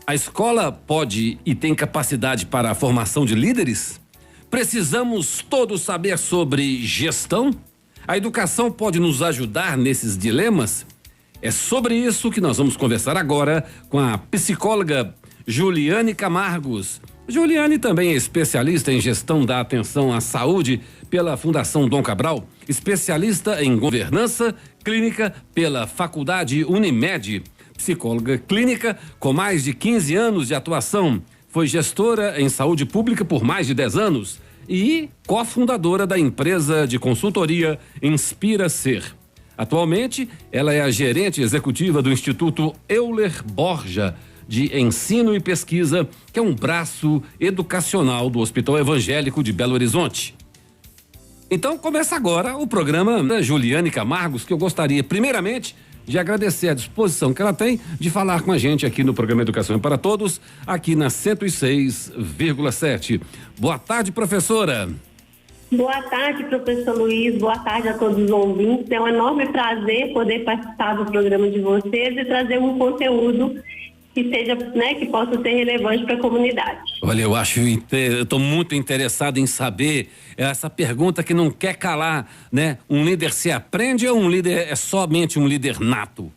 A escola pode e tem capacidade para a formação de líderes? Precisamos todos saber sobre gestão? A educação pode nos ajudar nesses dilemas? É sobre isso que nós vamos conversar agora com a psicóloga Juliane Camargos. Juliane também é especialista em gestão da atenção à saúde pela Fundação Dom Cabral, especialista em governança clínica pela Faculdade Unimed, psicóloga clínica com mais de 15 anos de atuação, foi gestora em saúde pública por mais de 10 anos e cofundadora da empresa de consultoria Inspira Ser. Atualmente, ela é a gerente executiva do Instituto Euler Borja de Ensino e Pesquisa, que é um braço educacional do Hospital Evangélico de Belo Horizonte. Então começa agora o programa da Juliane Camargos, que eu gostaria primeiramente de agradecer a disposição que ela tem de falar com a gente aqui no programa Educação para Todos, aqui na 106,7. Boa tarde, professora. Boa tarde, professor Luiz. Boa tarde a todos os ouvintes. É um enorme prazer poder participar do programa de vocês e trazer um conteúdo que seja, que possa ser relevante para a comunidade. Olha, eu estou muito interessado em saber essa pergunta que não quer calar, né? Um líder se aprende ou um líder é somente um líder nato?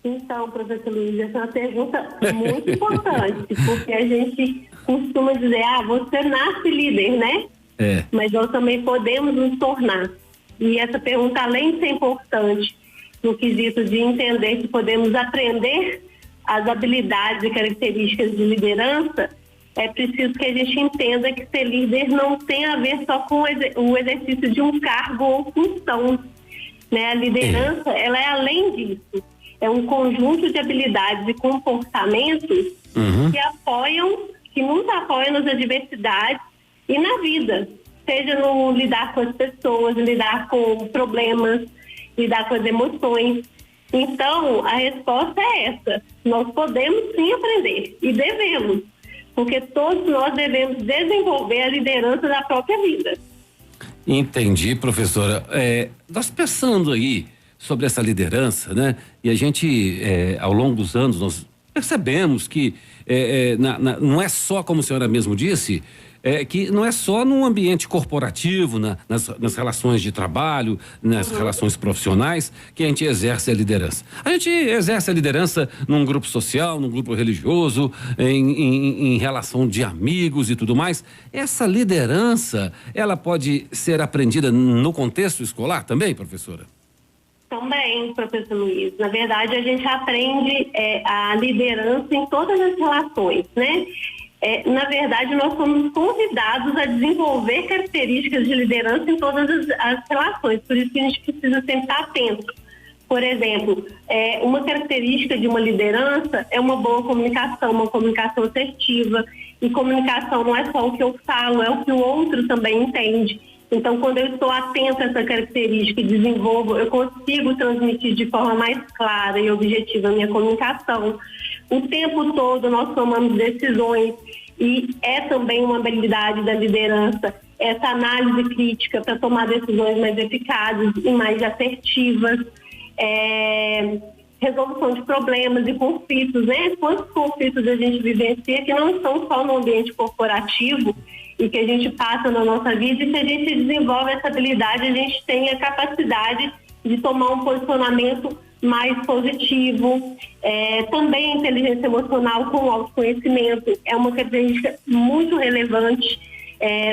Então, professor Luiz, essa é uma pergunta muito importante, porque a gente costuma dizer, você nasce líder, né? É. Mas nós também podemos nos tornar. E essa pergunta, além de ser importante no quesito de entender que podemos aprender as habilidades e características de liderança, é preciso que a gente entenda que ser líder não tem a ver só com o exercício de um cargo ou função, né? A liderança, ela é além disso. É um conjunto de habilidades e comportamentos que nos apoiam nas adversidades e na vida, seja no lidar com as pessoas, lidar com problemas, lidar com as emoções. Então, a resposta é essa. Nós podemos sim aprender e devemos, porque todos nós devemos desenvolver a liderança da própria vida. Entendi, professora. Nós pensando aí sobre essa liderança, né? E a gente, ao longo dos anos, nós percebemos que não é só, como a senhora mesmo disse, que não é só no ambiente corporativo, nas relações de trabalho, nas relações profissionais, que a gente exerce a liderança. A gente exerce a liderança num grupo social, num grupo religioso, em relação de amigos e tudo mais. Essa liderança, ela pode ser aprendida no contexto escolar também, professora? Também, professor Luiz. Na verdade, a gente aprende a liderança em todas as relações, né? Na verdade, nós somos convidados a desenvolver características de liderança em todas as relações, por isso que a gente precisa sempre estar atento. Por exemplo, uma característica de uma liderança é uma boa comunicação, uma comunicação assertiva, e comunicação não é só o que eu falo, é o que o outro também entende. Então, quando eu estou atenta a essa característica e desenvolvo, eu consigo transmitir de forma mais clara e objetiva a minha comunicação. O tempo todo nós tomamos decisões e é também uma habilidade da liderança essa análise crítica para tomar decisões mais eficazes e mais assertivas, resolução de problemas e conflitos, né? Quantos conflitos a gente vivencia que não estão só no ambiente corporativo e que a gente passa na nossa vida, e se a gente desenvolve essa habilidade, a gente tem a capacidade de tomar um posicionamento mais positivo. Também a inteligência emocional com o autoconhecimento é uma característica muito relevante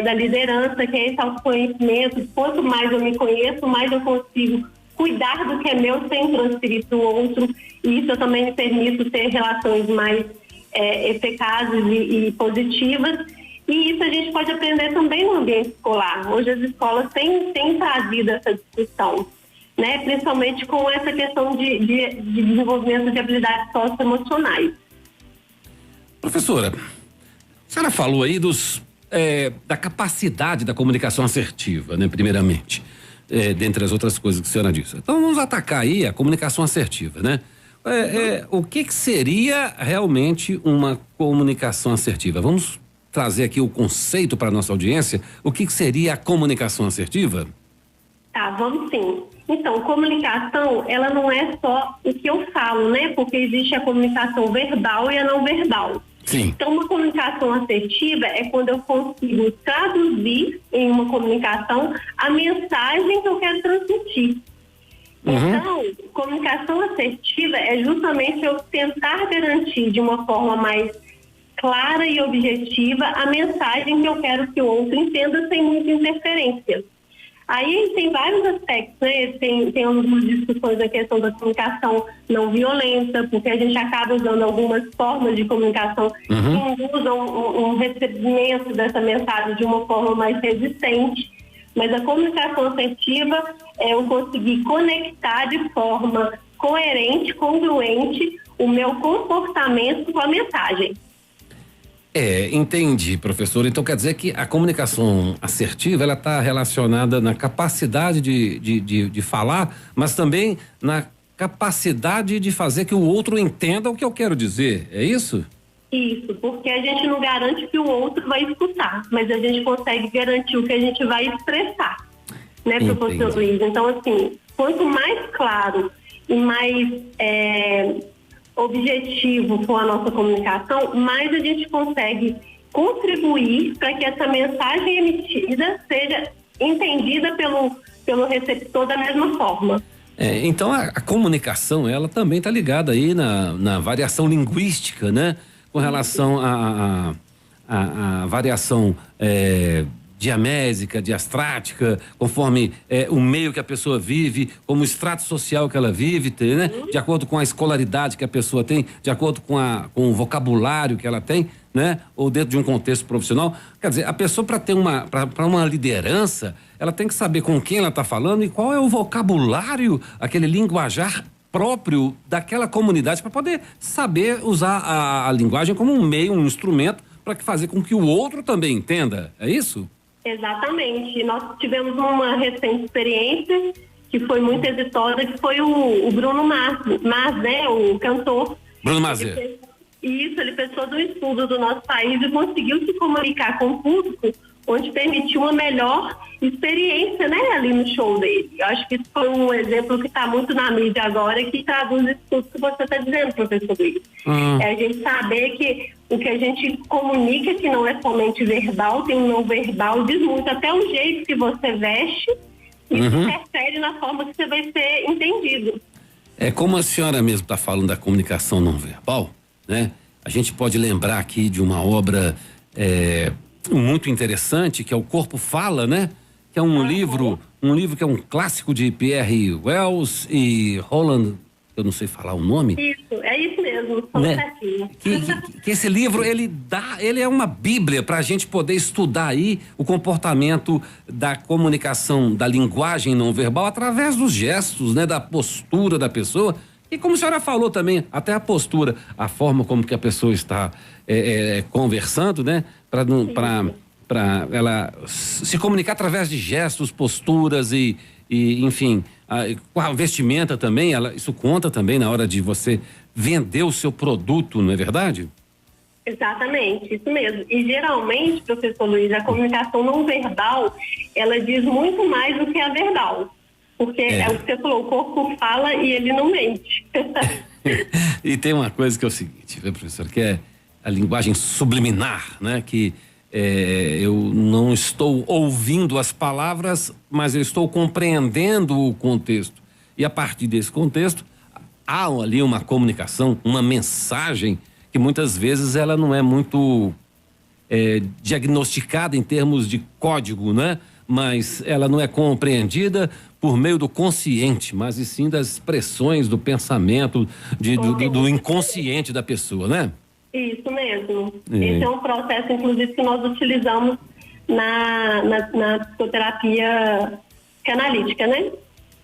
da liderança, que é esse autoconhecimento. Quanto mais eu me conheço, mais eu consigo cuidar do que é meu sem transferir para o outro, e isso eu também me permito ter relações mais eficazes e positivas. E isso a gente pode aprender também no ambiente escolar. Hoje as escolas têm trazido essa discussão, né? Principalmente com essa questão de desenvolvimento de habilidades socioemocionais. Professora, a senhora falou aí da capacidade da comunicação assertiva, né? Primeiramente, dentre as outras coisas que a senhora disse. Então vamos atacar aí a comunicação assertiva, né? O que seria realmente uma comunicação assertiva? Vamos trazer aqui o conceito para a nossa audiência. O que seria a comunicação assertiva? Tá, vamos sim. Então, comunicação, ela não é só o que eu falo, né? Porque existe a comunicação verbal e a não verbal. Sim. Então, uma comunicação assertiva é quando eu consigo traduzir em uma comunicação a mensagem que eu quero transmitir. Então, comunicação assertiva é justamente eu tentar garantir de uma forma mais clara e objetiva a mensagem que eu quero que o outro entenda sem muita interferência. Aí tem vários aspectos, né? Tem algumas discussões da questão da comunicação não violenta, porque a gente acaba usando algumas formas de comunicação que induzam um recebimento dessa mensagem de uma forma mais resistente. Mas a comunicação assertiva é eu conseguir conectar de forma coerente, congruente, o meu comportamento com a mensagem. Entendi, professor. Então quer dizer que a comunicação assertiva, ela está relacionada na capacidade de falar, mas também na capacidade de fazer que o outro entenda o que eu quero dizer, é isso? Isso, porque a gente não garante que o outro vai escutar, mas a gente consegue garantir o que a gente vai expressar, né, professor Luiz? Então, assim, quanto mais claro e mais objetivo for a nossa comunicação, mais a gente consegue contribuir para que essa mensagem emitida seja entendida pelo receptor da mesma forma. Então a comunicação, ela também está ligada aí na variação linguística, né? Com relação à variação diamésica, diastrática, conforme o meio que a pessoa vive, como o extrato social que ela vive, né? De acordo com a escolaridade que a pessoa tem, de acordo com o vocabulário que ela tem, né? Ou dentro de um contexto profissional. Quer dizer, a pessoa para uma liderança, ela tem que saber com quem ela está falando e qual é o vocabulário, aquele linguajar próprio daquela comunidade para poder saber usar a linguagem como um meio, um instrumento para fazer com que o outro também entenda. É isso? Exatamente. Nós tivemos uma recente experiência que foi muito exitosa, que foi o Bruno Mars, né? O cantor. Bruno Mars. Isso, ele fez todo um estudo do nosso país e conseguiu se comunicar com o público, onde permitiu uma melhor experiência, né, ali no show dele. Eu acho que isso foi um exemplo que está muito na mídia agora, que traduz isso tudo que você está dizendo, professor Luiz. É a gente saber que o que a gente comunica, que não é somente verbal, tem um não verbal, diz muito. Até o jeito que você veste, isso interfere na forma que você vai ser entendido. Como a senhora mesmo está falando da comunicação não verbal, né? A gente pode lembrar aqui de uma obra muito interessante, que é O Corpo Fala, né? Que é um livro que é um clássico de Pierre Wells e Roland, eu não sei falar o nome. Isso, é isso mesmo, né? Que esse livro, ele é uma bíblia para a gente poder estudar aí o comportamento da comunicação, da linguagem não verbal através dos gestos, né? Da postura da pessoa. E como a senhora falou também, até a postura, a forma como que a pessoa está conversando, né? Para ela se comunicar através de gestos, posturas e enfim, com a vestimenta também, isso conta também na hora de você vender o seu produto, não é verdade? Exatamente, isso mesmo. E geralmente, professor Luiz, a comunicação não verbal, ela diz muito mais do que a verbal. Porque é o que você falou, o corpo fala e ele não mente. E tem uma coisa que é o seguinte, viu, professor, que é a linguagem subliminar, né? Que eu não estou ouvindo as palavras, mas eu estou compreendendo o contexto. E a partir desse contexto, há ali uma comunicação, uma mensagem que muitas vezes ela não é muito diagnosticada em termos de código, né? Mas ela não é compreendida por meio do consciente, mas e sim das expressões do pensamento, do inconsciente da pessoa, né? Isso mesmo. Esse é um processo, inclusive, que nós utilizamos na psicoterapia psicanalítica, né?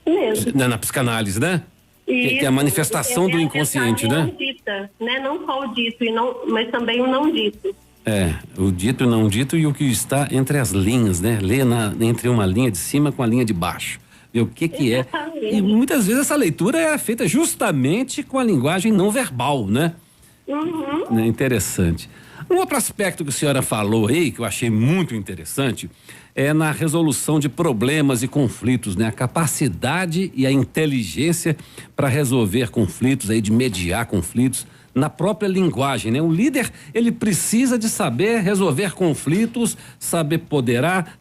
Mesmo. Na psicanálise, né? Isso, que é a manifestação do inconsciente, né? Não dita, né? Não só o dito, mas também o não dito. O dito e não dito e o que está entre as linhas, né? Lê entre uma linha de cima com a linha de baixo. Ver o que é. E muitas vezes essa leitura é feita justamente com a linguagem não verbal, né? Interessante. Um outro aspecto que a senhora falou aí, que eu achei muito interessante, é na resolução de problemas e conflitos, né? A capacidade e a inteligência para resolver conflitos aí, de mediar conflitos na própria linguagem, né? O líder, ele precisa de saber resolver conflitos, saber ponderar,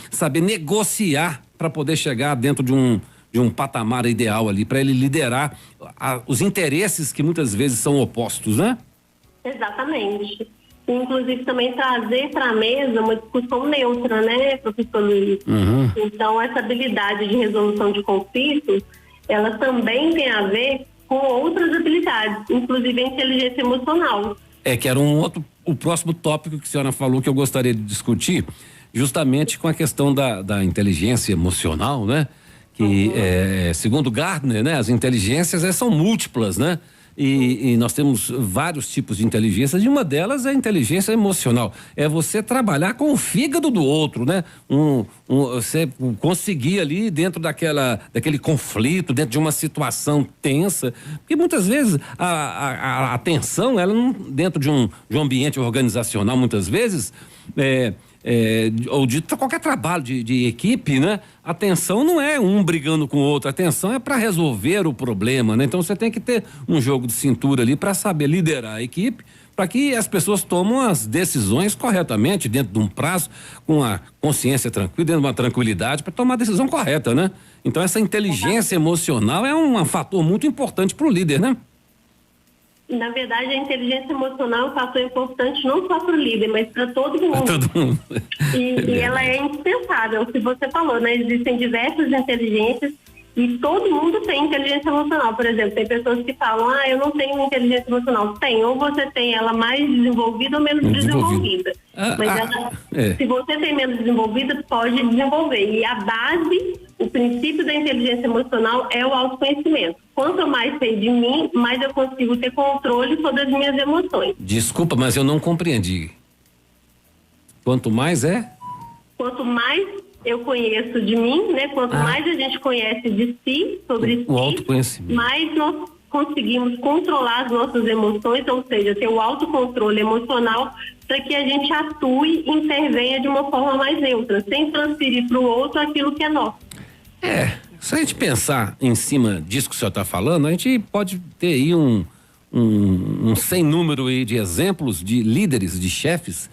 saber negociar para poder chegar dentro de um patamar ideal ali, para ele liderar os interesses que muitas vezes são opostos, né? Exatamente. Inclusive também trazer para a mesa uma discussão neutra, né, professor Luiz? Uhum. Então, essa habilidade de resolução de conflitos, ela também tem a ver com outras habilidades, inclusive a inteligência emocional. Que era o próximo tópico que a senhora falou que eu gostaria de discutir, justamente com a questão da inteligência emocional, né? Que, segundo Gardner, né? As inteligências são múltiplas, né? E nós temos vários tipos de inteligência, e uma delas é a inteligência emocional. É você trabalhar com o fígado do outro, né? Você conseguir ali dentro daquele conflito, dentro de uma situação tensa, porque muitas vezes a tensão, ela não, dentro de um ambiente organizacional, muitas vezes, ou de qualquer trabalho de equipe, né? A tensão não é um brigando com o outro, a tensão é para resolver o problema, né? Então você tem que ter um jogo de cintura ali para saber liderar a equipe, para que as pessoas tomem as decisões corretamente, dentro de um prazo, com a consciência tranquila, dentro de uma tranquilidade, para tomar a decisão correta, né? Então essa inteligência emocional é um fator muito importante para o líder, né? Na verdade, a inteligência emocional é um fator importante não só para o líder, mas para todo mundo. Pra todo mundo. E ela é indispensável, o que você falou, né? Existem diversas inteligências e todo mundo tem inteligência emocional. Por exemplo, tem pessoas que falam, eu não tenho inteligência emocional. Tem, ou você tem ela mais desenvolvida ou menos desenvolvida. Mas se você tem menos desenvolvida, pode desenvolver. E a base, o princípio da inteligência emocional é o autoconhecimento. Quanto eu mais sei de mim, mais eu consigo ter controle sobre as minhas emoções. Desculpa, mas eu não compreendi. Quanto mais Quanto mais eu conheço de mim, né? Quanto mais a gente conhece de si, sobre o autoconhecimento, mais nós conseguimos controlar as nossas emoções, ou seja, ter o autocontrole emocional para que a gente atue e intervenha de uma forma mais neutra, sem transferir para o outro aquilo que é nosso. Se a gente pensar em cima disso que o senhor está falando, a gente pode ter aí um sem número aí de exemplos de líderes, de chefes,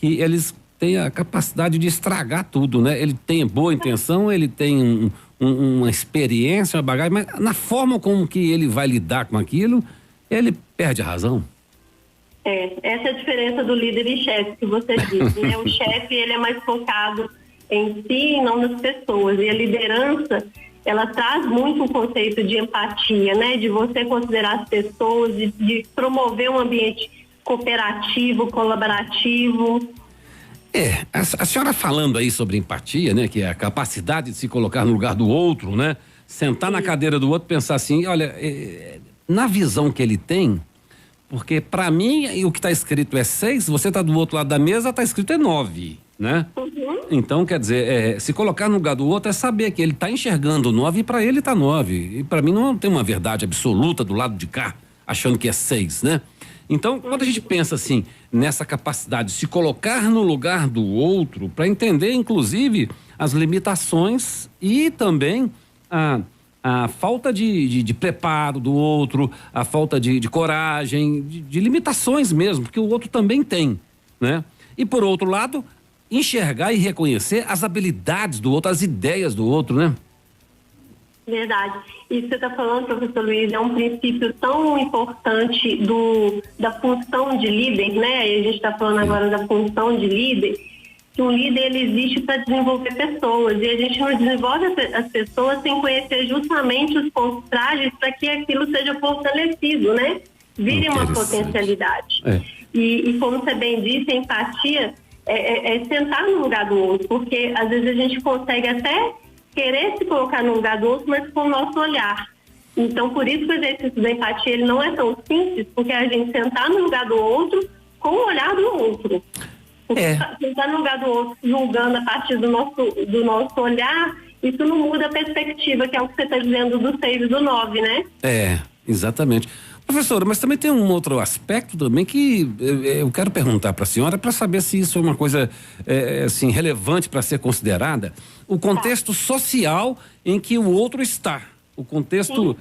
que eles têm a capacidade de estragar tudo, né? Ele tem boa intenção, ele tem uma experiência, uma bagagem, mas na forma como que ele vai lidar com aquilo, ele perde a razão. Essa é a diferença do líder e chefe que você disse, né? O chefe, ele é mais focado em si e não nas pessoas, e a liderança, ela traz muito o conceito de empatia, né? De você considerar as pessoas, de promover um ambiente cooperativo, colaborativo. A senhora falando aí sobre empatia, né? Que é a capacidade de se colocar no lugar do outro, né? Sentar na cadeira do outro, pensar assim, olha, na visão que ele tem, porque para mim o que está escrito é 6, você está do outro lado da mesa, está escrito 9, né? Uhum. Então, quer dizer, se colocar no lugar do outro é saber que ele está enxergando 9 e para ele está 9. E para mim não tem uma verdade absoluta do lado de cá, achando que é 6, né? Então, quando a gente pensa assim, nessa capacidade de se colocar no lugar do outro, para entender, inclusive, as limitações e também a falta de preparo do outro, a falta de coragem, de limitações mesmo, porque o outro também tem, né? E por outro lado, enxergar e reconhecer as habilidades do outro, as ideias do outro, né? Verdade. Isso que você está falando, professor Luiz, é um princípio tão importante da função de líder, né? E a gente está falando agora da função de líder, que um líder, ele existe para desenvolver pessoas, e a gente não desenvolve as pessoas sem conhecer justamente os pontos frágeis para que aquilo seja fortalecido, né? Vire uma potencialidade. E como você bem disse, a empatia é sentar no lugar do outro, porque às vezes a gente consegue até querer se colocar no lugar do outro, mas com o nosso olhar. Então, por isso que o exercício da empatia, ele não é tão simples, porque a gente sentar no lugar do outro com o olhar do outro. Sentar no lugar do outro, julgando a partir do nosso olhar, isso não muda a perspectiva, que é o que você está dizendo do 6 e do 9, né? Exatamente. Professora, mas também tem um outro aspecto também que eu quero perguntar para a senhora para saber se isso é uma coisa assim relevante para ser considerada. O contexto social em que o outro está, o contexto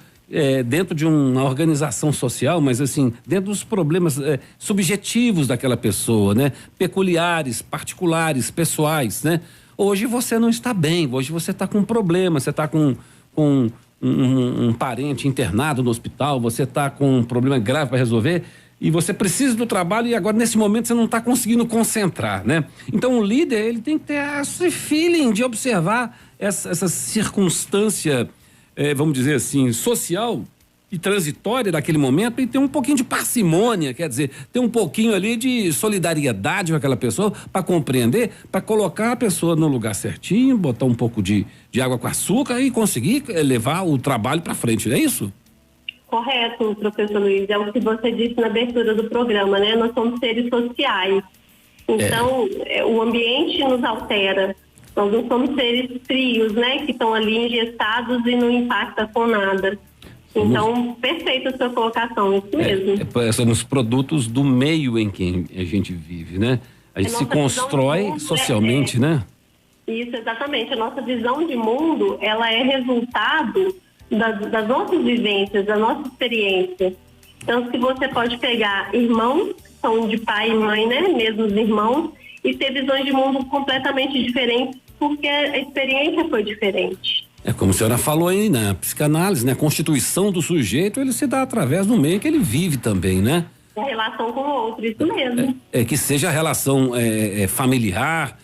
dentro de uma organização social, mas assim dentro dos problemas subjetivos daquela pessoa, né? Peculiares, particulares, pessoais, né? Hoje você não está bem, hoje você está com um problema, você está com um parente internado no hospital, você está com um problema grave para resolver e você precisa do trabalho e agora nesse momento você não está conseguindo concentrar, né? Então o líder, ele tem que ter esse feeling de observar essa circunstância, vamos dizer assim, social e transitória daquele momento e ter um pouquinho de parcimônia, quer dizer, ter um pouquinho ali de solidariedade com aquela pessoa para compreender, para colocar a pessoa no lugar certinho, botar um pouco de água com açúcar e conseguir levar o trabalho para frente, não é isso? Correto, professor Luiz, é o que você disse na abertura do programa, né? Nós somos seres sociais, então o ambiente nos altera, nós não somos seres frios, né? Que estão ali engessados e não impacta com nada. Então, perfeita a sua colocação, isso mesmo. Somos produtos do meio em que a gente vive, né? A gente se constrói socialmente, né? Isso, exatamente. A nossa visão de mundo, ela é resultado das nossas vivências, da nossa experiência. Então, se você pode pegar irmãos, que são de pai e mãe, né? Mesmos irmãos, e ter visões de mundo completamente diferentes, porque a experiência foi diferente. Como a senhora falou aí na psicanálise, né? A constituição do sujeito, ele se dá através do meio que ele vive também, né? A relação com o outro, isso mesmo. Que seja a relação familiar,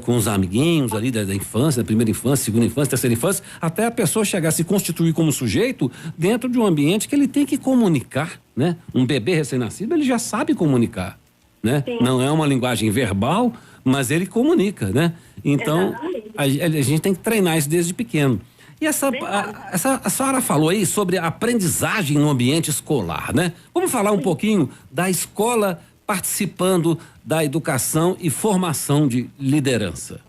com os amiguinhos ali da infância, da primeira infância, segunda infância, terceira infância, até a pessoa chegar a se constituir como sujeito dentro de um ambiente que ele tem que comunicar, né? Um bebê recém-nascido, ele já sabe comunicar, né? Sim. Não é uma linguagem verbal, mas ele comunica, né? Então, a gente tem que treinar isso desde pequeno. E a senhora falou aí sobre a aprendizagem no ambiente escolar, né? Vamos falar um pouquinho da escola participando da educação e formação de liderança.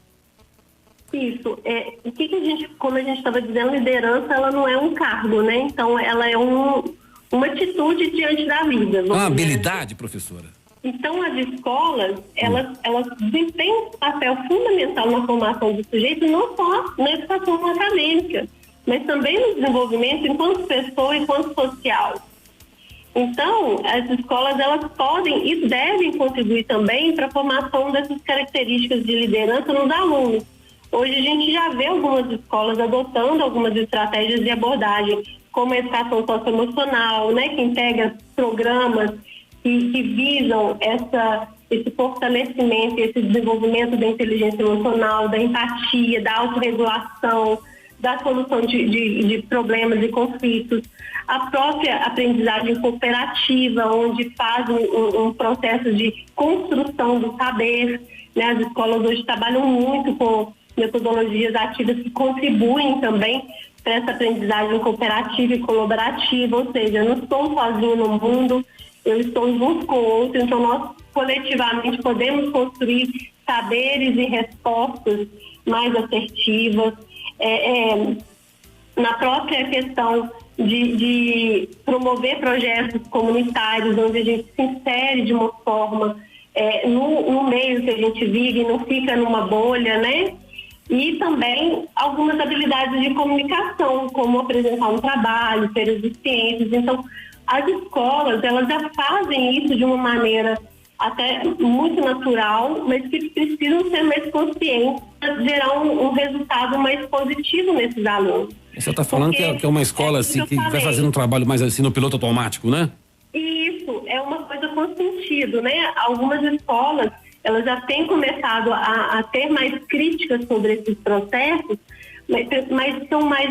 Isso. O que a gente, como a gente estava dizendo, liderança, ela não é um cargo, né? Então, ela é uma atitude diante da vida. Uma habilidade, professora. Então, as escolas, elas desempenham um papel fundamental na formação do sujeito, não só na educação acadêmica, mas também no desenvolvimento enquanto pessoa, enquanto social. Então, as escolas, elas podem e devem contribuir também para a formação dessas características de liderança nos alunos. Hoje a gente já vê algumas escolas adotando algumas estratégias de abordagem, como a educação socioemocional, né, que integra programas que visam esse fortalecimento, esse desenvolvimento da inteligência emocional, da empatia, da autorregulação, da solução de problemas e conflitos. A própria aprendizagem cooperativa, onde faz um processo de construção do saber, né? As escolas hoje trabalham muito com metodologias ativas que contribuem também para essa aprendizagem cooperativa e colaborativa, ou seja, eu não estou sozinho no mundo, eu estou junto com o outro, então nós coletivamente podemos construir saberes e respostas mais assertivas. Na própria questão de promover projetos comunitários, onde a gente se insere de uma forma no meio que a gente vive, não fica numa bolha, né? E também algumas habilidades de comunicação, como apresentar um trabalho, feiras de ciências. Então, as escolas, elas já fazem isso de uma maneira até muito natural, mas que precisam ser mais conscientes para gerar um resultado mais positivo nesses alunos. Você está falando que é uma escola assim, que vai fazendo um trabalho mais assim no piloto automático, né? Isso, é uma coisa com sentido, né? Algumas escolas, elas já têm começado a ter mais críticas sobre esses processos, mas estão mais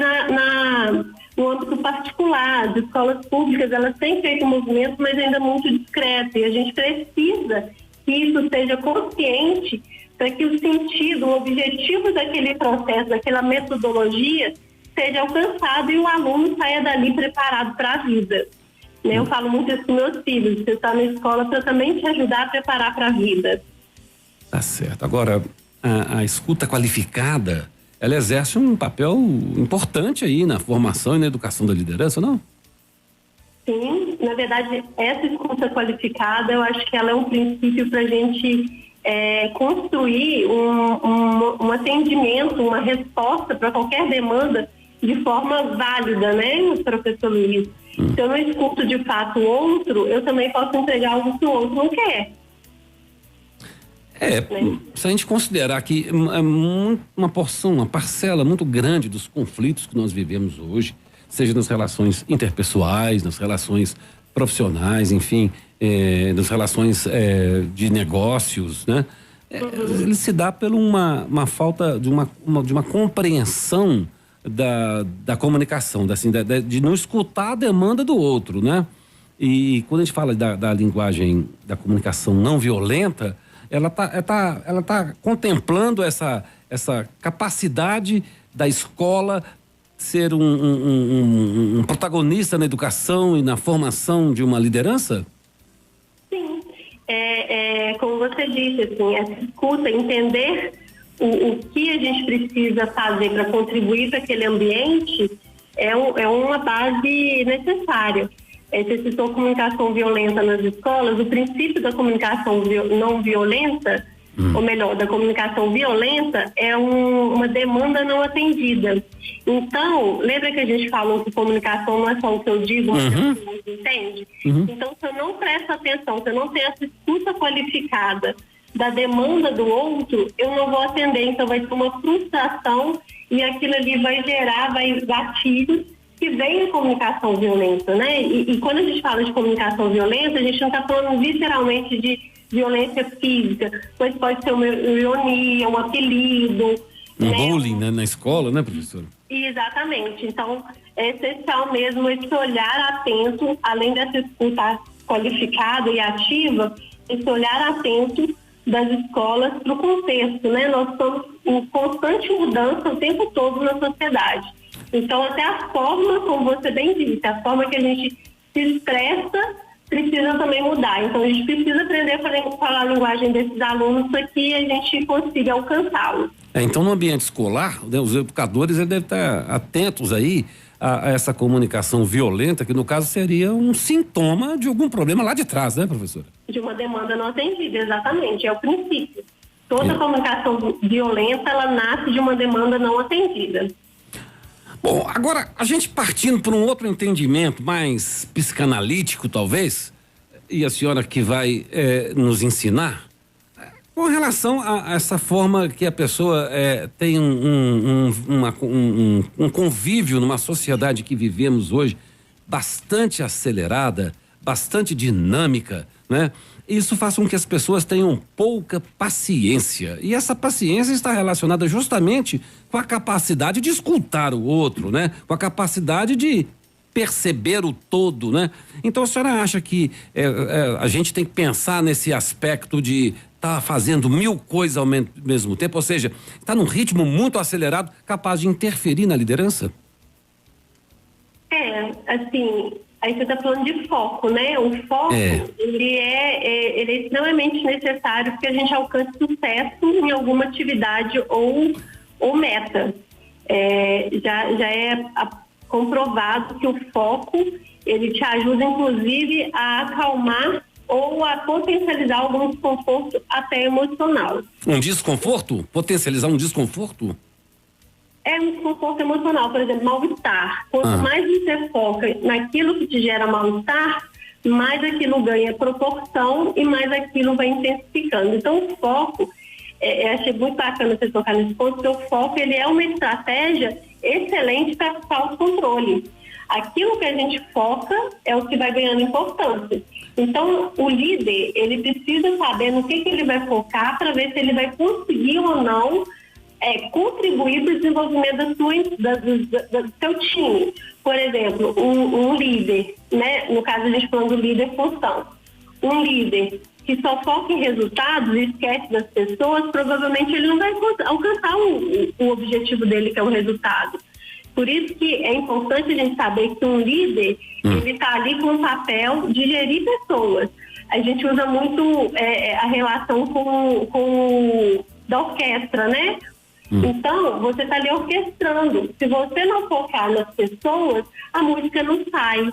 no âmbito particular. As escolas públicas, elas têm feito movimentos, mas ainda muito discreto, e a gente precisa que isso seja consciente para que o sentido, o objetivo daquele processo, daquela metodologia seja alcançado e o aluno saia dali preparado para a vida. Né? Eu falo muito isso com meus filhos, você está na escola para também te ajudar a preparar para a vida. Tá certo. Agora, a escuta qualificada, ela exerce um papel importante aí na formação e na educação da liderança, não? Sim, na verdade, essa escuta qualificada, eu acho que ela é um princípio para a gente construir um atendimento, uma resposta para qualquer demanda de forma válida, né, professor Luiz? Se eu não escuto de fato o outro, eu também posso entregar algo que o outro não quer. Se a gente considerar que uma porção, uma parcela muito grande dos conflitos que nós vivemos hoje, seja nas relações interpessoais, nas relações profissionais, enfim, nas relações de negócios, né? Ele se dá por uma falta de uma compreensão da comunicação, de não escutar a demanda do outro, né? E quando a gente fala da linguagem da comunicação não violenta, ela tá contemplando essa capacidade da escola ser um protagonista na educação e na formação de uma liderança? Sim, como você disse, assim, essa escuta, entender o que a gente precisa fazer para contribuir para aquele ambiente é uma base necessária. Você citou comunicação violenta nas escolas, o princípio da comunicação não violenta, ou melhor, da comunicação violenta, é uma demanda não atendida. Então, lembra que a gente falou que comunicação não é só o que eu digo, mas o que você entende? Então, se eu não presto atenção, se eu não tenho essa escuta qualificada da demanda do outro, eu não vou atender. Então, vai ter uma frustração e aquilo ali vai gerar gatilhos que vem a comunicação violenta, né? E quando a gente fala de comunicação violenta, a gente não está falando literalmente de violência física, mas pode ser uma ironia, um apelido. Bullying, né? Na escola, né, professora? Exatamente. Então, é essencial mesmo esse olhar atento, além dessa escuta qualificada e ativa, esse olhar atento das escolas para o contexto, né? Nós estamos em constante mudança o tempo todo na sociedade. Então, até a forma, como você bem disse, a forma que a gente se expressa precisa também mudar. Então, a gente precisa aprender a falar a linguagem desses alunos para que a gente consiga alcançá-los. Então, no ambiente escolar, né, os educadores devem estar atentos aí a essa comunicação violenta, que no caso seria um sintoma de algum problema lá de trás, né, professora? De uma demanda não atendida, exatamente, é o princípio. Toda comunicação violenta, ela nasce de uma demanda não atendida. Bom, agora, a gente partindo para um outro entendimento mais psicanalítico, talvez, e a senhora que vai nos ensinar, com relação a essa forma que a pessoa tem um convívio numa sociedade que vivemos hoje bastante acelerada, bastante dinâmica, né? Isso faz com que as pessoas tenham pouca paciência. E essa paciência está relacionada justamente com a capacidade de escutar o outro, né? Com a capacidade de perceber o todo, né? Então a senhora acha que a gente tem que pensar nesse aspecto de estar fazendo 1000 coisas ao mesmo tempo, ou seja, está num ritmo muito acelerado, capaz de interferir na liderança? Assim, aí você está falando de foco, né? O foco, ele é extremamente necessário porque a gente alcance sucesso em alguma atividade ou meta. Já é comprovado que o foco, ele te ajuda, inclusive, a acalmar ou a potencializar algum desconforto até emocional. Um desconforto? Potencializar um desconforto? É um desconforto emocional, por exemplo, mal-estar. Quanto mais você foca naquilo que te gera mal-estar, mais aquilo ganha proporção e mais aquilo vai intensificando. Então, o foco, achei muito bacana você tocar nesse ponto, porque o foco, ele é uma estratégia excelente para autocontrole. Aquilo que a gente foca é o que vai ganhando importância. Então, o líder, ele precisa saber no que ele vai focar para ver se ele vai conseguir ou não contribuir para o desenvolvimento do seu time. Por exemplo, um líder, né? No caso a gente falando do líder função. Um líder que só foca em resultados e esquece das pessoas, provavelmente ele não vai alcançar o objetivo dele, que é o resultado. Por isso que é importante a gente saber que um líder, ele está ali com o papel de gerir pessoas. A gente usa muito a relação com da orquestra, né? Então, você está ali orquestrando. Se você não focar nas pessoas, a música não sai.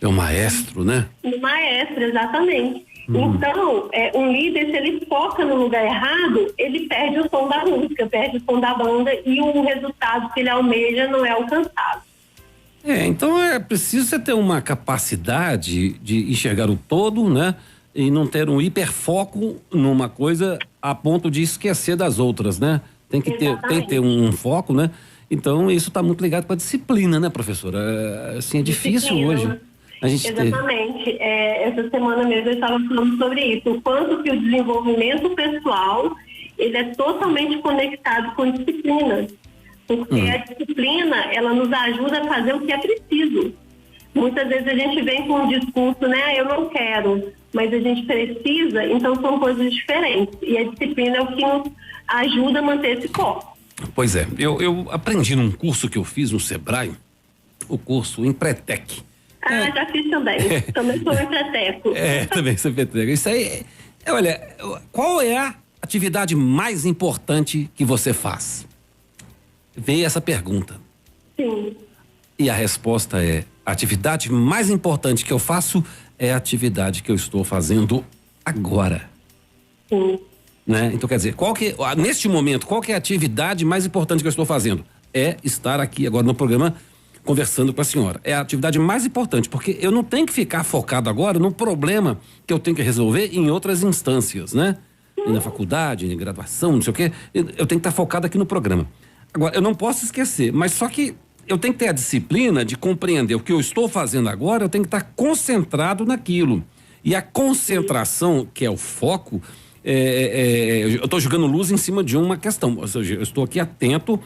É um maestro, né? Um maestro, exatamente. Então, um líder, se ele foca no lugar errado, ele perde o som da música, perde o som da banda e o resultado que ele almeja não é alcançado. Então é preciso você ter uma capacidade de enxergar o todo, né? E não ter um hiperfoco numa coisa a ponto de esquecer das outras, né? Tem que ter um foco, né? Então isso está muito ligado com a disciplina, né, professora? Assim, é difícil hoje. A gente Exatamente. Essa semana mesmo eu estava falando sobre isso. O quanto que o desenvolvimento pessoal, ele é totalmente conectado com disciplina. Porque a disciplina, ela nos ajuda a fazer o que é preciso. Muitas vezes a gente vem com um discurso, né? Eu não quero, mas a gente precisa, então são coisas diferentes. E a disciplina é o que nos ajuda a manter esse foco. Pois é, eu aprendi num curso que eu fiz no Sebrae, o curso Empretec. Já fiz também. Também sou empreteco. Também sou empreteco. Isso aí, olha, qual é a atividade mais importante que você faz? Veio essa pergunta. Sim. E a resposta é: a atividade mais importante que eu faço é a atividade que eu estou fazendo agora. Sim. Né? Então, quer dizer, neste momento, qual que é a atividade mais importante que eu estou fazendo? É estar aqui agora no programa conversando com a senhora. É a atividade mais importante, porque eu não tenho que ficar focado agora no problema que eu tenho que resolver em outras instâncias, né? E na faculdade, em graduação, não sei o quê. Eu tenho que estar focado aqui no programa. Agora, eu não posso esquecer, mas só que eu tenho que ter a disciplina de compreender o que eu estou fazendo agora, eu tenho que estar concentrado naquilo. E a concentração, que é o foco, eu estou jogando luz em cima de uma questão, ou seja, eu estou aqui atento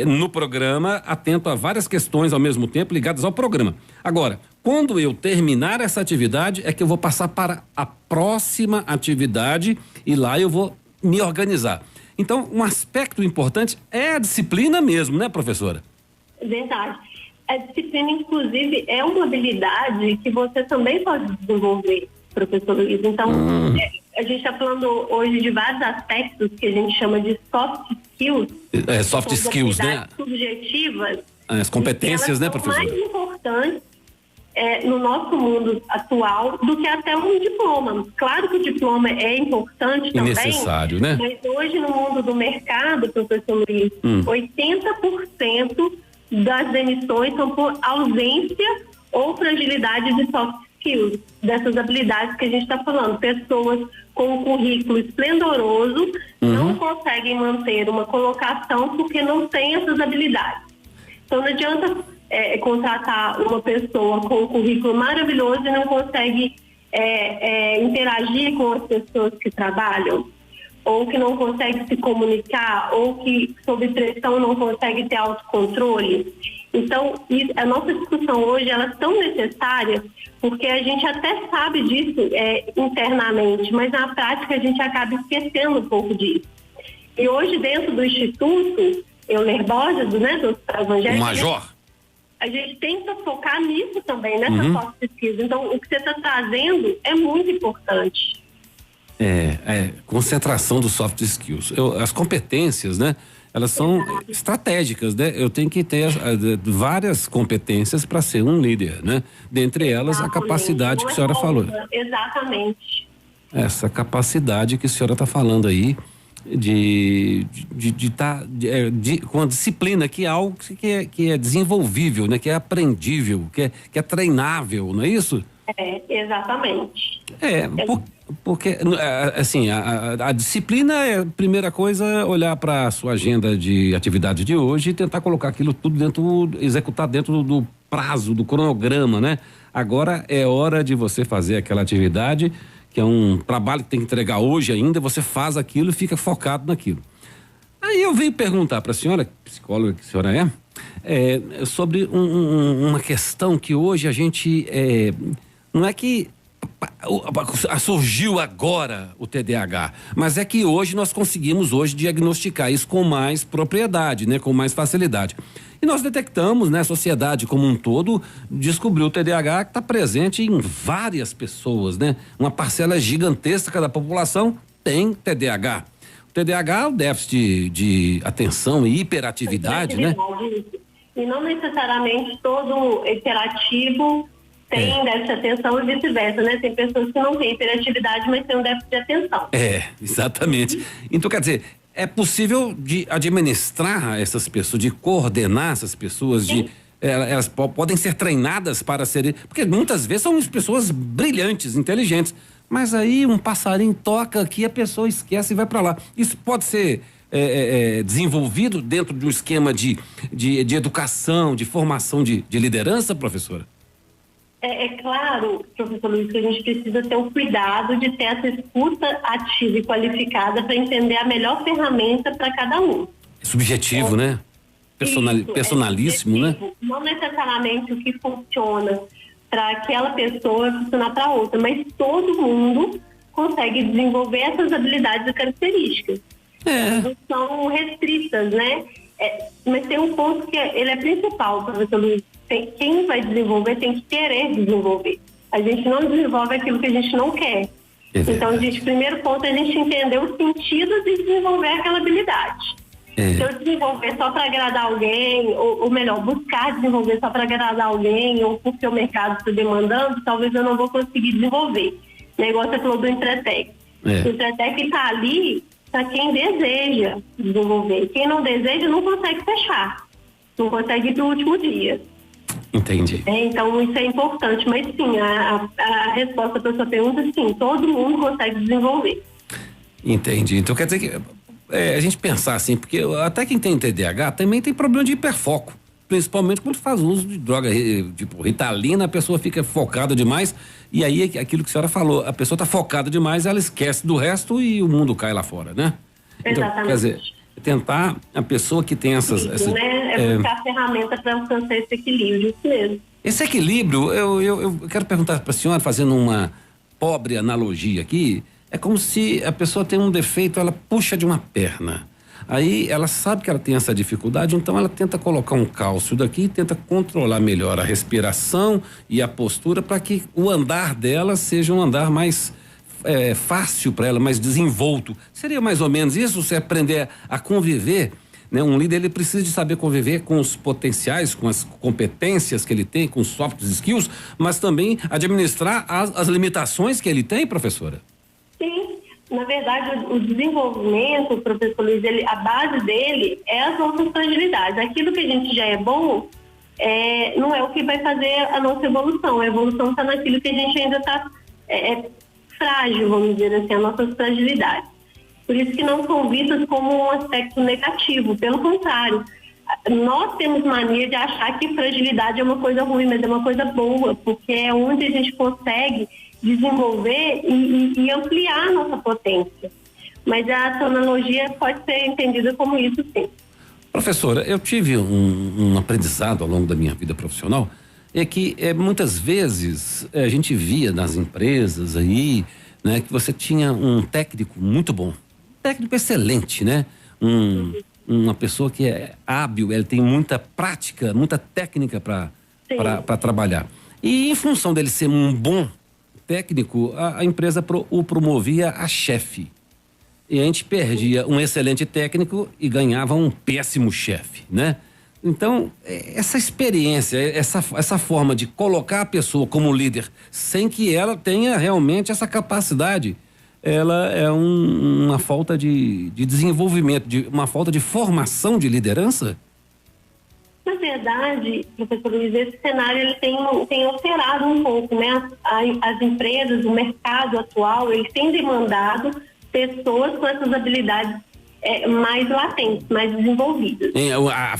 no programa, atento a várias questões ao mesmo tempo ligadas ao programa. Agora, quando eu terminar essa atividade, é que eu vou passar para a próxima atividade e lá eu vou me organizar. Então, um aspecto importante é a disciplina mesmo, né, professora? Verdade. A disciplina, inclusive, é uma habilidade que você também pode desenvolver, professor Luiz. Então, a gente está falando hoje de vários aspectos que a gente chama de soft skills. Soft skills, né? Subjetivas. As competências, né, professora? Mais importantes no nosso mundo atual do que até um diploma. Claro que o diploma é importante também. Necessário, né? Mas hoje no mundo do mercado, professor Luiz, 80% das demissões são por ausência ou fragilidade de soft skills, dessas habilidades que a gente está falando. Pessoas com um currículo esplendoroso não conseguem manter uma colocação porque não têm essas habilidades. Então não adianta contratar uma pessoa com um currículo maravilhoso e não consegue interagir com as pessoas que trabalham, ou que não consegue se comunicar, ou que sob pressão não consegue ter autocontrole. Então, a nossa discussão hoje, ela é tão necessária, porque a gente até sabe disso internamente, mas na prática a gente acaba esquecendo um pouco disso. E hoje, dentro do Instituto Euler Borges, né, do Hospital Evangélico, o Major, a gente tenta focar nisso também, nessa soft skills. Então, o que você está trazendo é muito importante. Concentração dos soft skills. As competências, né? Elas são estratégicas, né? Eu tenho que ter várias competências para ser um líder, né? Dentre elas, a capacidade que a senhora falou. Exatamente. Essa capacidade que a senhora está falando aí de estar com a disciplina, que é algo que é desenvolvível, né? Que é aprendível, que é treinável, não é isso? Exatamente. Porque assim, a disciplina é a primeira coisa, olhar para a sua agenda de atividade de hoje e tentar colocar aquilo tudo executar dentro do prazo, do cronograma, né? Agora é hora de você fazer aquela atividade que é um trabalho que tem que entregar hoje ainda, você faz aquilo e fica focado naquilo. Aí eu venho perguntar para a senhora, psicóloga que a senhora sobre uma questão que hoje a gente não é que surgiu agora o TDAH, mas é que hoje nós conseguimos diagnosticar isso com mais propriedade, né? Com mais facilidade. E nós detectamos, né? A sociedade como um todo descobriu o TDAH que está presente em várias pessoas, né? Uma parcela gigantesca da população tem TDAH. O TDAH é o déficit de atenção e hiperatividade, né? E não necessariamente todo hiperativo tem déficit de atenção e vice-versa, né? Tem pessoas que não têm hiperatividade, mas têm um déficit de atenção. Exatamente. Então, quer dizer, é possível de administrar essas pessoas, de coordenar essas pessoas, elas podem ser treinadas para serem, porque muitas vezes são pessoas brilhantes, inteligentes, mas aí um passarinho toca aqui, a pessoa esquece e vai para lá. Isso pode ser desenvolvido dentro de um esquema de educação, de formação de liderança, professora? É claro, professor Luiz, que a gente precisa ter o cuidado de ter essa escuta ativa e qualificada para entender a melhor ferramenta para cada um. É subjetivo, né? Personalíssimo, né? Não necessariamente o que funciona para aquela pessoa funcionar para outra, mas todo mundo consegue desenvolver essas habilidades e características. Não são restritas, né? Mas tem um ponto que ele é principal, professor Luiz. Quem vai desenvolver tem que querer desenvolver. A gente não desenvolve aquilo que a gente não quer. Então, o primeiro ponto é a gente entender o sentido de desenvolver aquela habilidade. Se eu desenvolver só para agradar alguém, ou melhor, buscar desenvolver só para agradar alguém, ou porque o mercado está demandando, talvez eu não vou conseguir desenvolver. O negócio é falou do Entretec. O Entretec está ali para quem deseja desenvolver. Quem não deseja não consegue fechar. Não consegue ir para o último dia. Entendi. Então, isso é importante. Mas, sim, a resposta para a sua pergunta, sim, todo mundo consegue desenvolver. Entendi. Então, quer dizer que a gente pensar assim, porque até quem tem TDAH também tem problema de hiperfoco. Principalmente quando faz uso de droga, tipo Ritalina, a pessoa fica focada demais. E aí, aquilo que a senhora falou, a pessoa está focada demais, ela esquece do resto e o mundo cai lá fora, né? Exatamente. Então, quer dizer, tentar a pessoa que tem essas né? Buscar a ferramenta para alcançar esse equilíbrio, isso mesmo. Esse equilíbrio, eu quero perguntar para a senhora, fazendo uma pobre analogia aqui, é como se a pessoa tem um defeito, ela puxa de uma perna. Aí ela sabe que ela tem essa dificuldade, então ela tenta colocar um cálcio daqui, tenta controlar melhor a respiração e a postura para que o andar dela seja um andar mais fácil para ela, mais desenvolto. Seria mais ou menos isso, você aprender a conviver, né? Um líder, ele precisa de saber conviver com os potenciais, com as competências que ele tem, com os soft skills, mas também administrar as limitações que ele tem, professora? Sim. Na verdade, o desenvolvimento, professor Luiz, a base dele é as nossas fragilidades. Aquilo que a gente já é bom não é o que vai fazer a nossa evolução. A evolução está naquilo que a gente ainda está frágil, vamos dizer assim, as nossas fragilidades. Por isso que não são vistas como um aspecto negativo, pelo contrário. Nós temos mania de achar que fragilidade é uma coisa ruim, mas é uma coisa boa, porque é onde a gente consegue desenvolver e ampliar a nossa potência. Mas a sua analogia pode ser entendida como isso, sim. Professora, eu tive um aprendizado ao longo da minha vida profissional, que muitas vezes a gente via nas empresas aí, né, que você tinha um técnico muito bom, técnico excelente, né? Uma pessoa que é hábil, ele tem muita prática, muita técnica para trabalhar. E em função dele ser um bom técnico, a empresa o promovia a chefe. E a gente perdia um excelente técnico e ganhava um péssimo chefe, né? Então, essa experiência, essa forma de colocar a pessoa como líder sem que ela tenha realmente essa capacidade, ela é uma falta de desenvolvimento, uma falta de formação de liderança? Na verdade, professor Luiz, esse cenário ele tem alterado um pouco, né? As empresas, o mercado atual, ele tem demandado pessoas com essas habilidades mais latentes, mais desenvolvidas.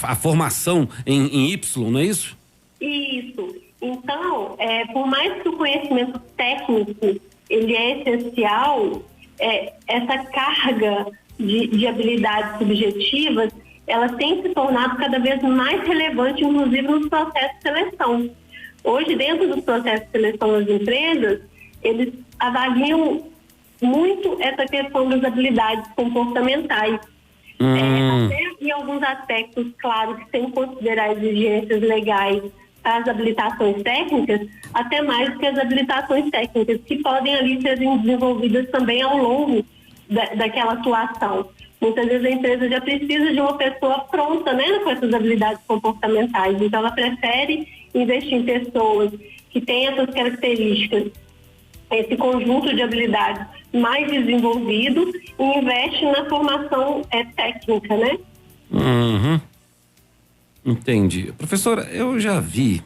A formação em Y, não é isso? Isso. Então, por mais que o conhecimento técnico ele é essencial, essa carga de habilidades subjetivas ela tem se tornado cada vez mais relevante, inclusive nos processos de seleção. Hoje, dentro dos processos de seleção das empresas, eles avaliam muito essa questão das habilidades comportamentais. Até em alguns aspectos, claro, que sem considerar exigências legais as habilitações técnicas, até mais que as habilitações técnicas, que podem ali ser desenvolvidas também ao longo daquela atuação. Muitas vezes a empresa já precisa de uma pessoa pronta, né, com essas habilidades comportamentais. Então, ela prefere investir em pessoas que tem essas características, esse conjunto de habilidades mais desenvolvido, e investe na formação técnica, né? Uhum. Entendi. Professora, eu já vi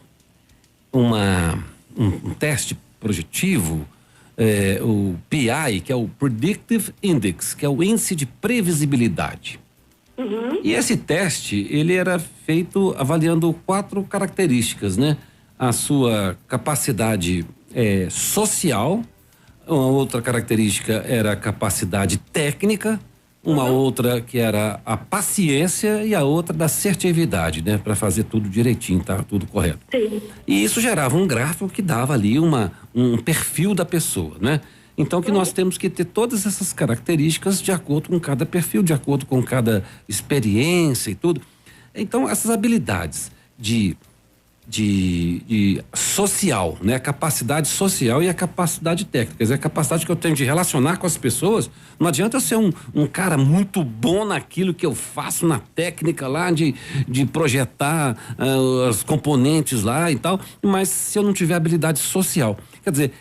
um teste projetivo, o PI, que é o Predictive Index, que é o índice de previsibilidade. Uhum. E esse teste, ele era feito avaliando 4 características, né? A sua capacidade social, uma outra característica era a capacidade técnica, uma outra que era a paciência e a outra da assertividade, né? Para fazer tudo direitinho, tá? Tudo correto. Sim. E isso gerava um gráfico que dava ali um perfil da pessoa, né? Então que nós temos que ter todas essas características de acordo com cada perfil, de acordo com cada experiência e tudo. Então essas habilidades de social, né? A capacidade social e a capacidade técnica, quer dizer, a capacidade que eu tenho de relacionar com as pessoas. Não adianta eu ser um cara muito bom naquilo que eu faço na técnica lá de projetar os componentes lá e tal, mas se eu não tiver habilidade social, quer dizer,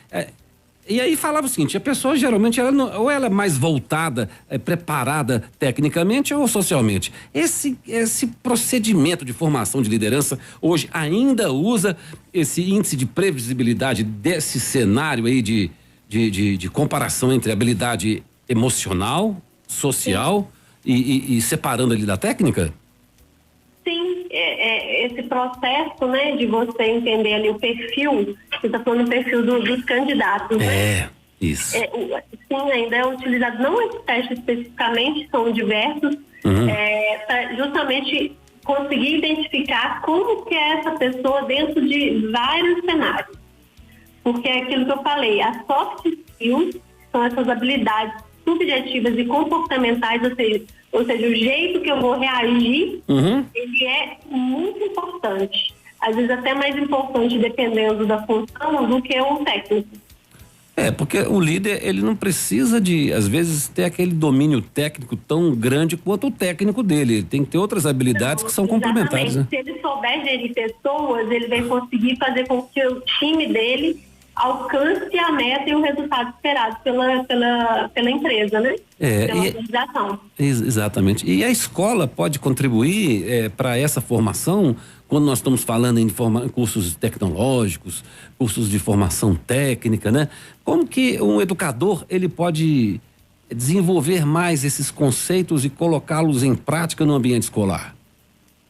e aí falava o seguinte, a pessoa geralmente ou ela é mais voltada, preparada tecnicamente ou socialmente. Esse procedimento de formação de liderança hoje ainda usa esse índice de previsibilidade desse cenário aí de comparação entre habilidade emocional, social e separando ali da técnica? Sim, esse processo, né, de você entender ali o perfil, você está falando do perfil dos candidatos, né? Isso. Sim, ainda é utilizado, não esse teste especificamente, são diversos, para justamente conseguir identificar como que é essa pessoa dentro de vários cenários. Porque é aquilo que eu falei, as soft skills são essas habilidades subjetivas e comportamentais, ou seja, o jeito que eu vou reagir, ele é muito importante. Às vezes até mais importante, dependendo da função, do que um técnico. Porque o líder, ele não precisa às vezes, ter aquele domínio técnico tão grande quanto o técnico dele. Ele tem que ter outras habilidades que são complementares, né? Se ele souber gerir pessoas, ele vai conseguir fazer com que o time dele alcance a meta e o resultado esperado pela empresa, né? Pela organização. Exatamente. E a escola pode contribuir para essa formação quando nós estamos falando em cursos tecnológicos, cursos de formação técnica, né? Como que um educador ele pode desenvolver mais esses conceitos e colocá-los em prática no ambiente escolar?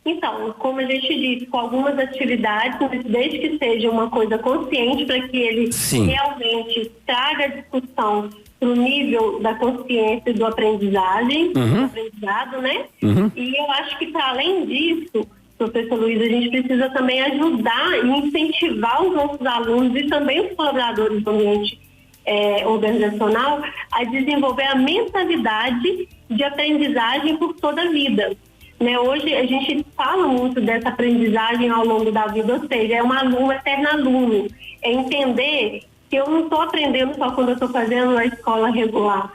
Então, como a gente disse, com algumas atividades, desde que seja uma coisa consciente para que ele realmente traga a discussão para o nível da consciência e do aprendizagem, do aprendizado, né? E eu acho que, para além disso, professor Luiz, a gente precisa também ajudar e incentivar os nossos alunos e também os colaboradores do ambiente organizacional a desenvolver a mentalidade de aprendizagem por toda a vida. Né? Hoje a gente fala muito dessa aprendizagem ao longo da vida, ou seja, é um eterno aluno. É entender que eu não estou aprendendo só quando eu estou fazendo a escola regular.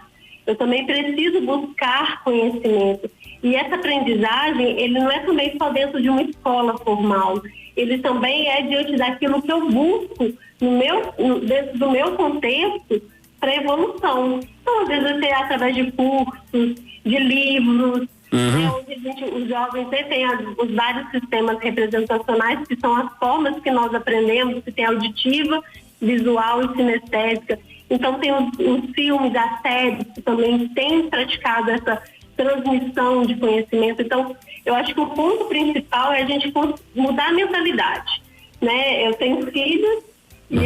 Eu também preciso buscar conhecimento. E essa aprendizagem, ele não é também só dentro de uma escola formal. Ele também é diante daquilo que eu busco dentro do meu contexto para evolução. Então, às vezes, é através de cursos, de livros, onde os jovens têm os vários sistemas representacionais, que são as formas que nós aprendemos, que tem auditiva, visual e sinestésica. Então, tem os filmes, as séries, que também têm praticado essa transmissão de conhecimento. Então, eu acho que o ponto principal é a gente mudar a mentalidade, né? Eu tenho filhos e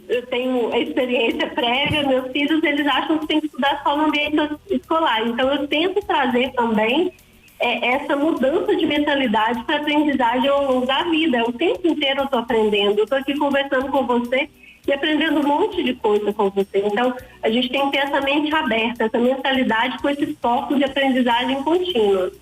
eu tenho a experiência prévia. Meus filhos, eles acham que tem que estudar só no ambiente escolar. Então, eu tento trazer também essa mudança de mentalidade para a aprendizagem ao longo da vida. O tempo inteiro eu estou aprendendo. Eu estou aqui conversando com você e aprendendo um monte de coisa com você. Então, a gente tem que ter essa mente aberta, essa mentalidade com esse foco de aprendizagem contínua.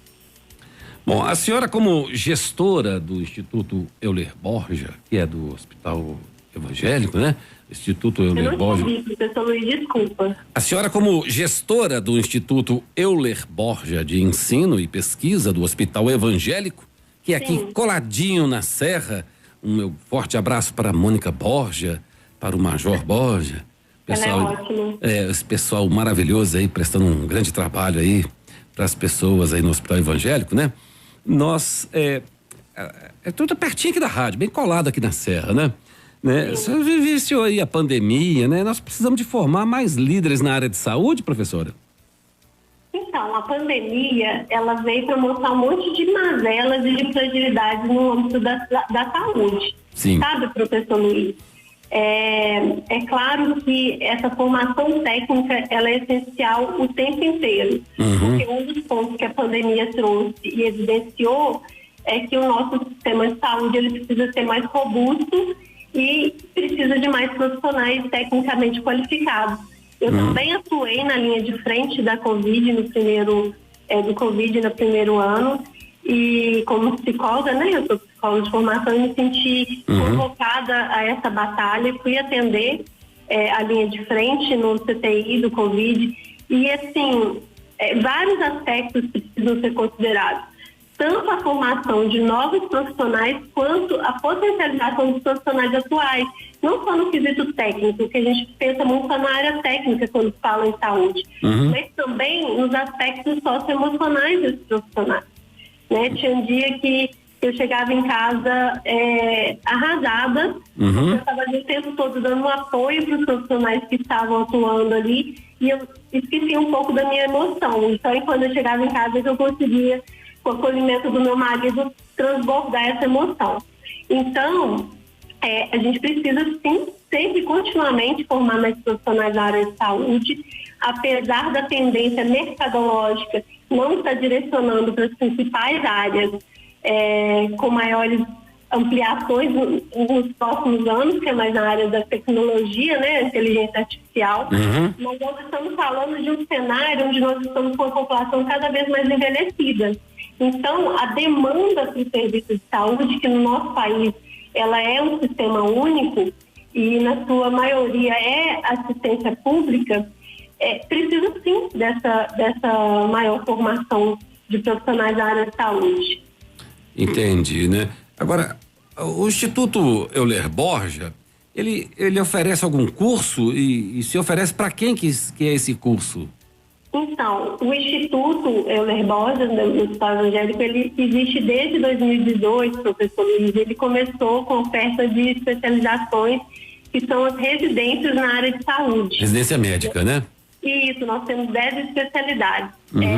Bom, a senhora, como gestora do Instituto Euler Borja, que é do Hospital Evangélico, né? Instituto Euler Borja. Eu não ouvi, professor Luiz, desculpa. A senhora, como gestora do Instituto Euler Borja de Ensino e Pesquisa do Hospital Evangélico, que é aqui coladinho na Serra, Um meu forte abraço para a Mônica Borja, para o Major Borja. Pessoal, ela é ótima. Esse pessoal maravilhoso aí, prestando um grande trabalho aí para as pessoas aí no Hospital Evangélico, né? Nós, é tudo pertinho aqui da rádio, bem colado aqui na Serra, né? Você vivenciou aí a pandemia, né? Nós precisamos de formar mais líderes na área de saúde, professora? Então, a pandemia, ela veio para mostrar um monte de mazelas e de fragilidades no âmbito da saúde. Sim. Sabe, professor Luiz? É claro que essa formação técnica, ela é essencial o tempo inteiro. Porque um dos pontos que a pandemia trouxe e evidenciou é que o nosso sistema de saúde, ele precisa ser mais robusto e precisa de mais profissionais tecnicamente qualificados. Eu também atuei na linha de frente da Covid no primeiro ano, e como psicóloga, né, eu sou psicóloga de formação, eu me senti convocada a essa batalha, fui atender a linha de frente no CTI do Covid, e assim, vários aspectos precisam ser considerados. Tanto a formação de novos profissionais, quanto a potencialização dos profissionais atuais. Não só no quesito técnico, que a gente pensa muito na área técnica quando fala em saúde, mas também nos aspectos socioemocionais desses profissionais. Né? Tinha um dia que eu chegava em casa arrasada, eu estava ali o tempo todo dando um apoio para os profissionais que estavam atuando ali, e eu esqueci um pouco da minha emoção. Então, quando eu chegava em casa, eu conseguia, com o acolhimento do meu marido, transbordar essa emoção. Então, a gente precisa, sim, sempre continuamente formar mais profissionais na área de saúde, apesar da tendência mercadológica não estar direcionando para as principais áreas com maiores ampliações nos próximos anos, que é mais na área da tecnologia, né, inteligência artificial. Mas nós estamos falando de um cenário onde nós estamos com uma população cada vez mais envelhecida. Então, a demanda para o serviço de saúde, que no nosso país ela é um sistema único e na sua maioria é assistência pública, precisa sim dessa maior formação de profissionais da área de saúde. Entendi, né? Agora, o Instituto Euler Borja, ele oferece algum curso e se oferece para quem que é esse curso? Então, o Instituto Euler Borja, do Hospital Evangélico, ele existe desde 2018, professor Luiz. Ele começou com oferta de especializações, que são as residências na área de saúde. Residência médica, né? Isso, nós temos 10 especialidades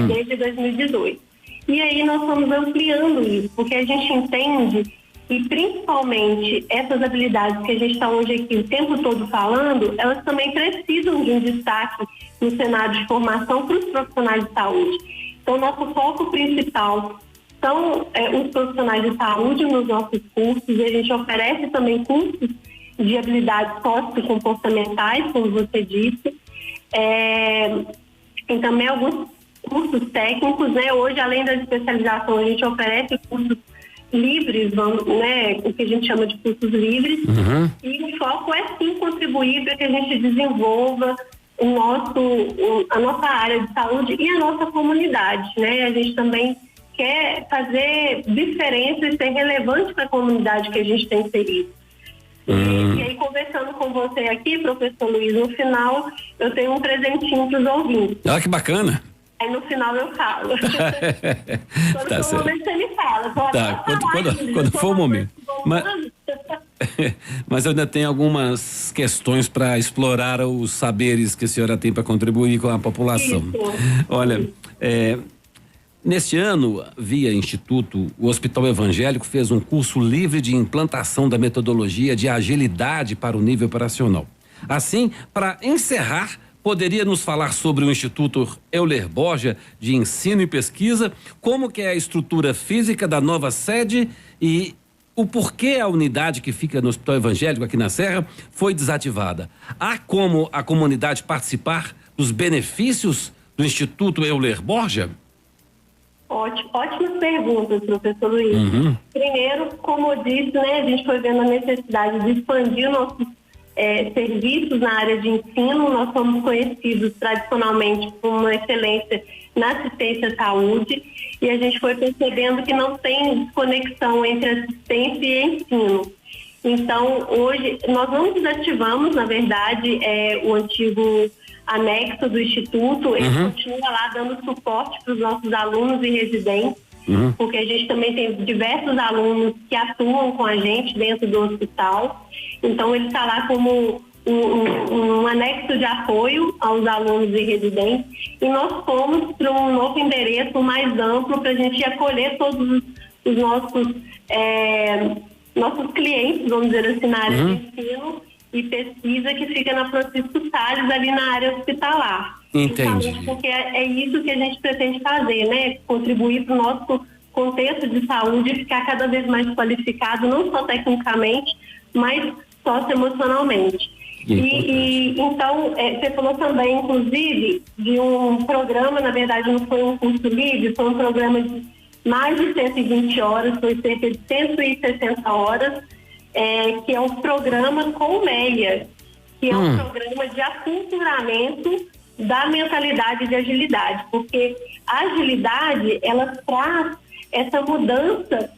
desde 2018. E aí nós estamos ampliando isso, porque a gente entende e principalmente essas habilidades que a gente está hoje aqui o tempo todo falando, elas também precisam de um destaque no cenário de formação para os profissionais de saúde. Então, nosso foco principal são os profissionais de saúde nos nossos cursos, e a gente oferece também cursos de habilidades sociocomportamentais, como você disse, e também alguns cursos técnicos, né? Hoje, além da especialização, a gente oferece cursos livres, né, o que a gente chama de cursos livres, e o foco é sim contribuir para que a gente desenvolva a nossa área de saúde e a nossa comunidade, né? A gente também quer fazer diferença e ser relevante para a comunidade que a gente tem inserido. E aí, conversando com você aqui, professor Luiz, no final eu tenho um presentinho para os ouvintes. Ah, que bacana! Aí no final eu falo. Quando tá for o momento ele fala. Tá, quando for o momento. Mas eu ainda tenho algumas questões para explorar os saberes que a senhora tem para contribuir com a população. Isso. Olha, neste ano, via Instituto, o Hospital Evangélico fez um curso livre de implantação da metodologia de agilidade para o nível operacional. Assim, para encerrar, poderia nos falar sobre o Instituto Euler Borja de Ensino e Pesquisa, como que é a estrutura física da nova sede e o porquê a unidade que fica no Hospital Evangélico aqui na Serra foi desativada? Há como a comunidade participar dos benefícios do Instituto Euler Borja? Ótimas perguntas, professor Luiz. Primeiro, como eu disse, né, a gente foi vendo a necessidade de expandir nossos serviços na área de ensino. Nós somos conhecidos tradicionalmente por uma excelência na assistência à saúde, e a gente foi percebendo que não tem desconexão entre assistência e ensino. Então, hoje, nós não desativamos, na verdade, o antigo anexo do Instituto, ele continua lá dando suporte para os nossos alunos e residentes, porque a gente também tem diversos alunos que atuam com a gente dentro do hospital. Então, ele está lá como um anexo de apoio aos alunos e residentes, e nós fomos para um novo endereço mais amplo para a gente acolher todos os nossos clientes, vamos dizer assim, na área de ensino e pesquisa, que fica na Francisco Salles, ali na área hospitalar. Entendi. Porque é isso que a gente pretende fazer, né? Contribuir para o nosso contexto de saúde, ficar cada vez mais qualificado, não só tecnicamente, mas socioemocionalmente. Então, você falou também, inclusive, de um programa, na verdade não foi um curso livre, foi um programa de mais de 120 horas, foi cerca de 160 horas, que é um programa Colmeia, que é um programa de aculturamento da mentalidade de agilidade, porque a agilidade, ela traz essa mudança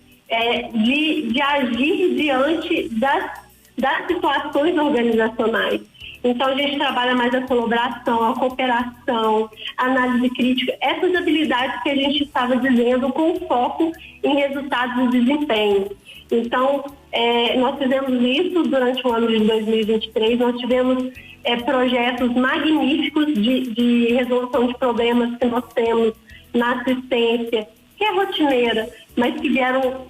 de agir diante das situações organizacionais. Então, a gente trabalha mais a colaboração, a cooperação, a análise crítica, essas habilidades que a gente estava dizendo com foco em resultados e desempenho. Então, nós fizemos isso durante o ano de 2023, nós tivemos projetos magníficos de resolução de problemas que nós temos na assistência, que é rotineira, mas que vieram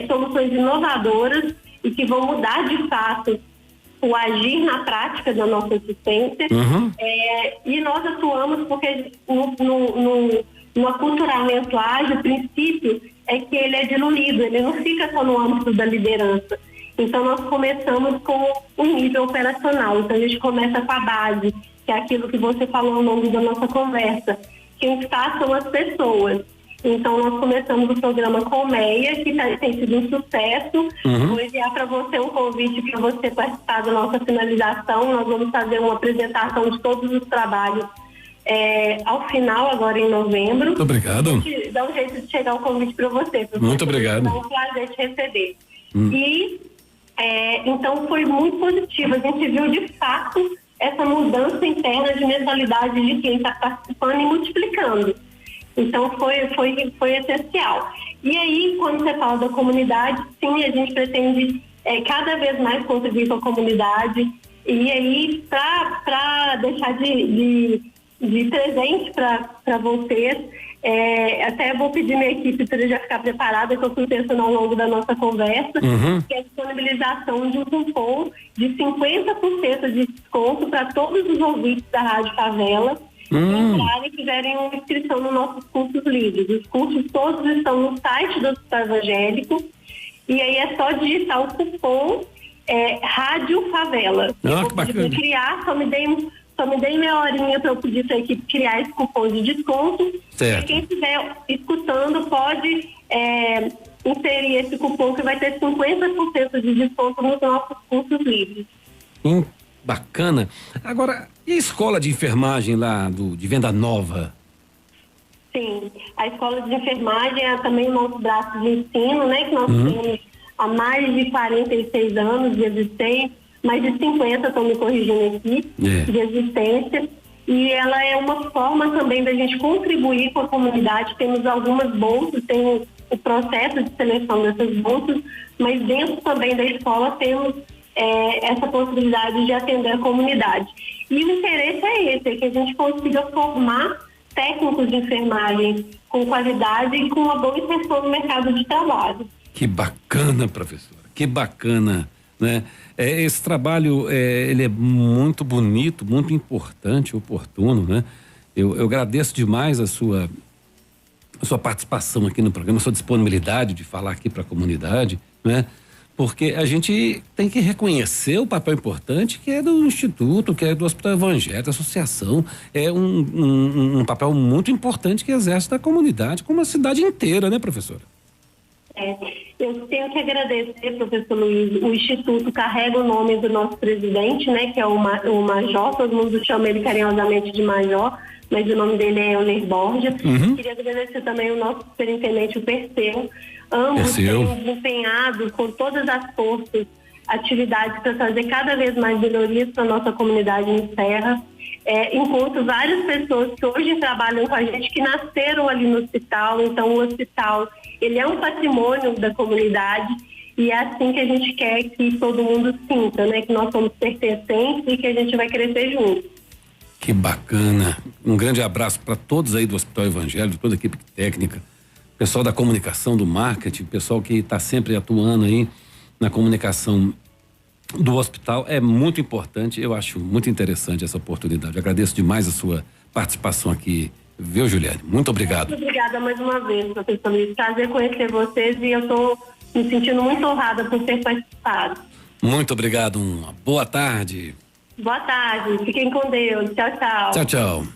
soluções inovadoras e que vão mudar de fato o agir na prática da nossa assistência. E nós atuamos porque no aculturamento ágil, o princípio é que ele é diluído, ele não fica só no âmbito da liderança. Então, nós começamos com o nível operacional. Então, a gente começa com a base, que é aquilo que você falou ao longo da nossa conversa. Quem está são as pessoas. Então, nós começamos o programa Colmeia, que tem sido um sucesso. Vou enviar para você um convite para você participar da nossa finalização. Nós vamos fazer uma apresentação de todos os trabalhos ao final, agora em novembro. Muito obrigado. Dá um jeito de chegar o convite para você. Muito obrigado. É um prazer te receber. Então, foi muito positivo. A gente viu, de fato, essa mudança interna de mentalidade de quem está participando e multiplicando. Então, foi essencial. E aí, quando você fala da comunidade, sim, a gente pretende cada vez mais contribuir com a comunidade. E aí, para deixar de presente para vocês, até vou pedir minha equipe para já ficar preparada, que eu fui pensando ao longo da nossa conversa, que é a disponibilização de um cupom de 50% de desconto para todos os ouvintes da Rádio Favela, entrarem e fizerem uma inscrição nos nossos cursos livres. Os cursos todos estão no site do Hospital Evangélico, e aí é só digitar o cupom Rádio Favela. Ah, que bacana. Criar, só me dei meia horinha para eu pedir para a equipe criar esse cupom de desconto. Certo. E quem estiver escutando pode inserir esse cupom, que vai ter 50% de desconto nos nossos cursos livres. Bacana. Agora, e a escola de enfermagem lá de Venda Nova? Sim, a escola de enfermagem é também o nosso braço de ensino, né? Que nós temos há mais de 46 anos de existência, mais de 50, estão me corrigindo aqui, de existência. E ela é uma forma também da gente contribuir com a comunidade. Temos algumas bolsas, tem o processo de seleção dessas bolsas, mas dentro também da escola temos essa possibilidade de atender a comunidade. E o interesse é esse, que a gente consiga formar técnicos de enfermagem com qualidade e com uma boa inserção no mercado de trabalho. Que bacana, professora, que bacana, né? Esse trabalho, ele é muito bonito, muito importante, oportuno, né? Eu agradeço demais a sua participação aqui no programa, a sua disponibilidade de falar aqui para a comunidade, né? Porque a gente tem que reconhecer o papel importante que é do Instituto, que é do Hospital Evangélico, da associação. É um papel muito importante que exerce da comunidade, como a cidade inteira, né, professora? Eu tenho que agradecer, professor Luiz. O Instituto carrega o nome do nosso presidente, né, que é o Major, todo mundo chama ele carinhosamente de Major, mas o nome dele é Euler Borja. Queria agradecer também o nosso superintendente, o Perseu. Ambos têm desempenhado com todas as forças atividades para trazer cada vez mais melhorias para a nossa comunidade em Serra. Encontro várias pessoas que hoje trabalham com a gente, que nasceram ali no hospital. Então, o hospital, ele é um patrimônio da comunidade, e é assim que a gente quer que todo mundo sinta, né? Que nós somos pertencentes e que a gente vai crescer juntos. Que bacana. Um grande abraço para todos aí do Hospital Evangélico, toda a equipe técnica, pessoal da comunicação, do marketing, pessoal que está sempre atuando aí na comunicação do hospital. É muito importante, eu acho muito interessante essa oportunidade. Eu agradeço demais a sua participação aqui, viu, Juliane? Muito obrigado. Muito obrigada mais uma vez, professor Luiz. Prazer conhecer vocês, e eu estou me sentindo muito honrada por ter participado. Muito obrigado, uma boa tarde. Boa tarde, fiquem com Deus. Tchau, tchau. Tchau, tchau.